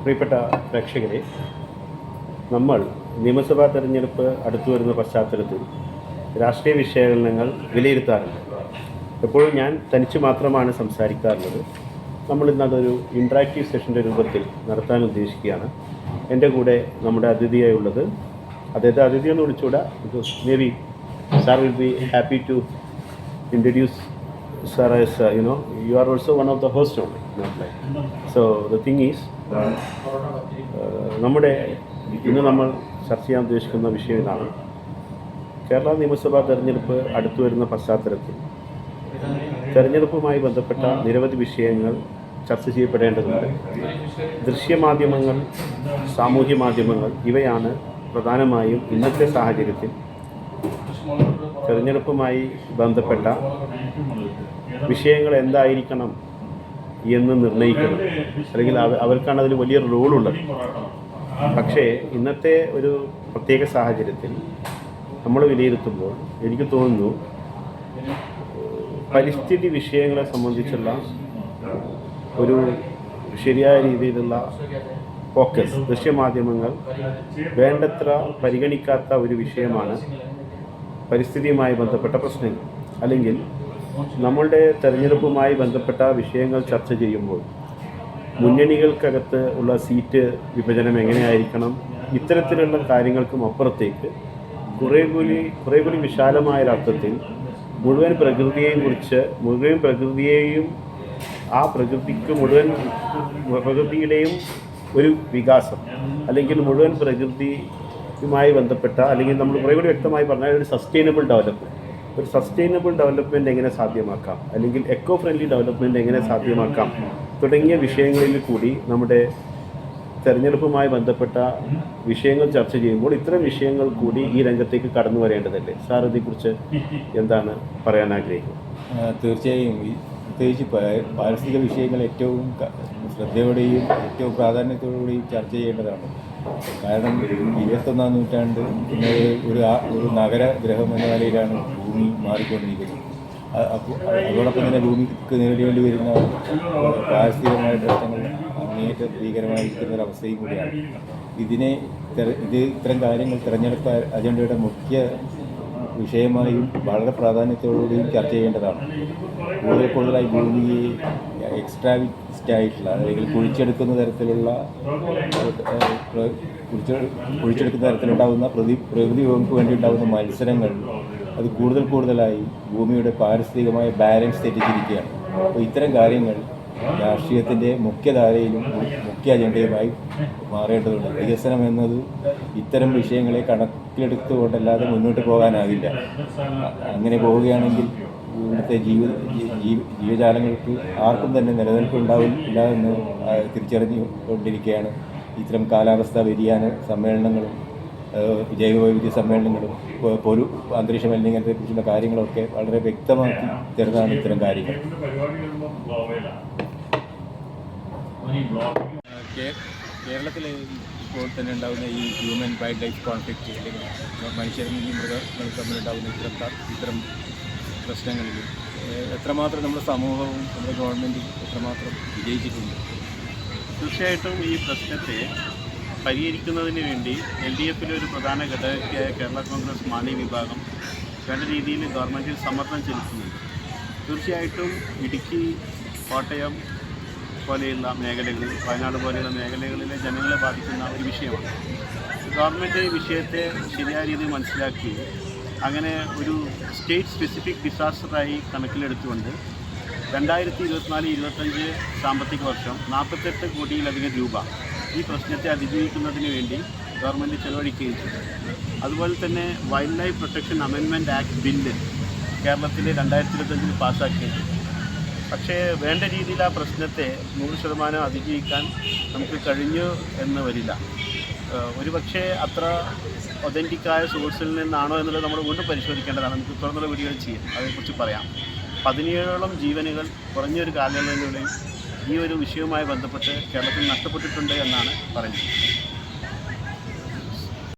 പ്രിയപ്പെട്ട പ്രേക്ഷകരെ, നമ്മൾ നിയമസഭാ തെരഞ്ഞെടുപ്പ് അടുത്തു വരുന്ന പശ്ചാത്തലത്തിൽ രാഷ്ട്രീയ വിശകലനങ്ങൾ വിലയിരുത്താറുണ്ട്. എപ്പോഴും ഞാൻ തനിച്ച് മാത്രമാണ് സംസാരിക്കാറുള്ളത്. നമ്മളിന്നതൊരു ഇൻട്രാക്റ്റീവ് സെഷൻ്റെ രൂപത്തിൽ നടത്താൻ ഉദ്ദേശിക്കുകയാണ്. എൻ്റെ കൂടെ നമ്മുടെ അതിഥിയായുള്ളത്, അദ്ദേഹത്തെ അതിഥി എന്ന് വിളിച്ചുകൂടാ, because may be sir will be happy to introduce sir as you are also one of the host only, not like. So the thing is, നമ്മുടെ ഇന്ന് നമ്മൾ ചർച്ച ചെയ്യാൻ ഉദ്ദേശിക്കുന്ന വിഷയം ഇതാണ്. കേരള നിയമസഭാ തെരഞ്ഞെടുപ്പ് അടുത്തു വരുന്ന പശ്ചാത്തലത്തിൽ തെരഞ്ഞെടുപ്പുമായി ബന്ധപ്പെട്ട നിരവധി വിഷയങ്ങൾ ചർച്ച ചെയ്യപ്പെടേണ്ടതുണ്ട്. ദൃശ്യമാധ്യമങ്ങൾ, സാമൂഹ്യ മാധ്യമങ്ങൾ ഇവയാണ് പ്രധാനമായും ഇന്നത്തെ സാഹചര്യത്തിൽ തെരഞ്ഞെടുപ്പുമായി ബന്ധപ്പെട്ട വിഷയങ്ങൾ എന്തായിരിക്കണം എന്ന് നിർണ്ണയിക്കണം, അല്ലെങ്കിൽ അവർക്കാണ് അതിൽ വലിയൊരു റോളുള്ളത്. പക്ഷേ ഇന്നത്തെ ഒരു പ്രത്യേക സാഹചര്യത്തിൽ നമ്മൾ വിലയിരുത്തുമ്പോൾ എനിക്ക് തോന്നുന്നു പരിസ്ഥിതി വിഷയങ്ങളെ സംബന്ധിച്ചുള്ള ഒരു ശരിയായ രീതിയിലുള്ള ഫോക്കസ് ദൃശ്യമാധ്യമങ്ങൾ വേണ്ടത്ര പരിഗണിക്കാത്ത ഒരു വിഷയമാണ് പരിസ്ഥിതിയുമായി ബന്ധപ്പെട്ട പ്രശ്നങ്ങൾ. അല്ലെങ്കിൽ നമ്മളുടെ തെരഞ്ഞെടുപ്പുമായി ബന്ധപ്പെട്ട വിഷയങ്ങൾ ചർച്ച ചെയ്യുമ്പോൾ മുന്നണികൾക്കകത്ത് ഉള്ള സീറ്റ് വിഭജനം എങ്ങനെയായിരിക്കണം, ഇത്തരത്തിലുള്ള കാര്യങ്ങൾക്കും അപ്പുറത്തേക്ക് കുറേ കൂടി വിശാലമായൊരർത്ഥത്തിൽ മുഴുവൻ പ്രകൃതിയെയും ആ പ്രകൃതിയുടെയും ഒരു വികാസം, അല്ലെങ്കിൽ മുഴുവൻ പ്രകൃതിയുമായി ബന്ധപ്പെട്ട, അല്ലെങ്കിൽ നമ്മൾ കുറേ കൂടി വ്യക്തമായി പറഞ്ഞാൽ ഒരു സസ്റ്റൈനബിൾ ഡെവലപ്മെൻറ്റ് എങ്ങനെ സാധ്യമാക്കാം, അല്ലെങ്കിൽ എക്കോ ഫ്രണ്ട്ലി ഡെവലപ്മെൻറ്റ് എങ്ങനെ സാധ്യമാക്കാം തുടങ്ങിയ വിഷയങ്ങളിൽ കൂടി നമ്മുടെ തെരഞ്ഞെടുപ്പുമായി ബന്ധപ്പെട്ട വിഷയങ്ങൾ ചർച്ച ചെയ്യുമ്പോൾ ഇത്തരം വിഷയങ്ങൾ കൂടി ഈ രംഗത്തേക്ക് കടന്നു വരേണ്ടതല്ലേ? സാർ ഇതേക്കുറിച്ച് എന്താണ് പറയാൻ ആഗ്രഹിക്കുന്നത്? തീർച്ചയായും പ്രത്യേകിച്ച് പാരിസ്ഥിതിക വിഷയങ്ങൾ ഏറ്റവും ശ്രദ്ധയോടെയും ഏറ്റവും പ്രാധാന്യത്തോടുകൂടിയും ചർച്ച ചെയ്യേണ്ടതാണ്. കാരണം 21ാം നൂറ്റാണ്ട് ഒരു നഗരഗ്രഹം എന്ന നിലയിലാണ് ഭൂമി മാറിക്കൊണ്ടിരിക്കുന്നത്. അതോടൊപ്പം തന്നെ ഭൂമിക്ക് നേരിടേണ്ടി വരുന്ന പാരിസ്ഥിതികമായ പ്രശ്നങ്ങൾ അങ്ങേയറ്റം ഭീകരമായിരിക്കുന്ന ഒരവസ്ഥയും കൂടിയാണ്. ഇത്തരം കാര്യങ്ങൾ തെരഞ്ഞെടുപ്പ് അജണ്ടയുടെ മുഖ്യ വിഷയമായും വളരെ പ്രാധാന്യത്തോടുകൂടിയും ചർച്ച ചെയ്യേണ്ടതാണ്. കൂടുതലായി ഭൂമിയെ എക്സ്ട്രാവിസ്റ്റ് അല്ലെങ്കിൽ കുഴിച്ചെടുക്കുന്ന തരത്തിലുണ്ടാകുന്ന പ്രകൃതി വകുപ്പ് വേണ്ടി ഉണ്ടാകുന്ന മത്സരങ്ങൾ അത് കൂടുതലായി ഭൂമിയുടെ പാരിസ്ഥിതികമായ ബാലൻസ് തെറ്റിച്ചിരിക്കുകയാണ്. അപ്പോൾ ഇത്തരം കാര്യങ്ങൾ രാഷ്ട്രീയത്തിൻ്റെ മുഖ്യധാരയിലും മുഖ്യ അജണ്ടയുമായി മാറേണ്ടതുണ്ട്. വികസനം എന്നത് ഇത്തരം വിഷയങ്ങളെ കണക്കിലെടുത്തുകൊണ്ടല്ലാതെ മുന്നോട്ട് പോകാനാകില്ല. അങ്ങനെ പോവുകയാണെങ്കിൽ ഇവിടുത്തെ ജീവജാലങ്ങൾക്ക് ആർക്കും തന്നെ നിലനിൽപ്പുണ്ടാവില്ല എന്ന് തിരിച്ചറിഞ്ഞുകൊണ്ടിരിക്കുകയാണ്. ഇത്തരം കാലാവസ്ഥാ വ്യതിയാന സമ്മേളനങ്ങളും ജൈവവൈവിധ്യ സമ്മേളനങ്ങളും അന്തരീക്ഷ മലിനീകരണത്തെക്കുറിച്ചുള്ള കാര്യങ്ങളൊക്കെ വളരെ വ്യക്തമാക്കി തരുന്നതാണ് ഇത്തരം കാര്യങ്ങൾ. കേരളത്തിൽ ഇപ്പോൾ തന്നെ ഉണ്ടാകുന്ന ഈ ഹ്യൂമൻ വൈൽഡ് ലൈഫ് കോൺഫ്ലിക്റ്റ്, അല്ലെങ്കിൽ മനുഷ്യരും ഈ മൃഗങ്ങൾ തമ്മിലുണ്ടാകുന്ന ഇത്തരം പ്രശ്നങ്ങളിൽ എത്രമാത്രം നമ്മുടെ സമൂഹവും നമ്മുടെ ഗവൺമെൻറ്റും എത്രമാത്രം വിജയിച്ചിട്ടുണ്ട്? തീർച്ചയായിട്ടും ഈ പ്രശ്നത്തെ പരിഹരിക്കുന്നതിന് വേണ്ടി LDFിലെ ഒരു പ്രധാന ഘടകമായ കേരള കോൺഗ്രസ് മാണി വിഭാഗം വേണ്ട രീതിയിൽ ഗവൺമെൻറ്റിൽ സമ്മർദ്ദം ചെലുത്തുന്നുണ്ട്. തീർച്ചയായിട്ടും ഇടുക്കി, കോട്ടയം പോലെയുള്ള മേഖലകളിൽ, വയനാട് പോലെയുള്ള മേഖലകളിലെ ജനങ്ങളെ ബാധിക്കുന്ന ഒരു വിഷയമാണ്. ഗവൺമെൻറ് വിഷയത്തെ ശരിയായ രീതിയിൽ മനസ്സിലാക്കി അങ്ങനെ ഒരു സ്റ്റേറ്റ് സ്പെസിഫിക് ഡിസാസ്റ്ററായി കണക്കിലെടുത്തുകൊണ്ട് 2024-25 സാമ്പത്തിക വർഷം 48 കോടിയിലധികം രൂപ ഈ പ്രശ്നത്തെ അതിജീവിക്കുന്നതിന് വേണ്ടി ഗവൺമെൻറ് ചെലവഴിക്കുകയും ചെയ്തു. അതുപോലെ തന്നെ wild life protection amendment act bill കേരളത്തിലെ 2025 പാസ്സാക്കിയത്. പക്ഷേ വേണ്ട രീതിയിൽ ആ പ്രശ്നത്തെ 100% അതിജീവിക്കാൻ നമുക്ക് കഴിഞ്ഞു എന്ന് വരില്ല. ഒരുപക്ഷെ അത്ര ഒതൻറ്റിക്കായ സോഴ്സിൽ നിന്നാണോ എന്നുള്ളത് നമ്മൾ വീണ്ടും പരിശോധിക്കേണ്ടതാണ്. നമുക്ക് തുറന്നുള്ള വീഡിയോകൾ ചെയ്യാം, അതേക്കുറിച്ച് പറയാം. 17ഓളം ജീവനുകൾ കുറഞ്ഞൊരു കാലയളവിലൂടെയും ഈ ഒരു വിഷയവുമായി ബന്ധപ്പെട്ട് കേരളത്തിൽ നഷ്ടപ്പെട്ടിട്ടുണ്ട് എന്നാണ് പറയുന്നത്.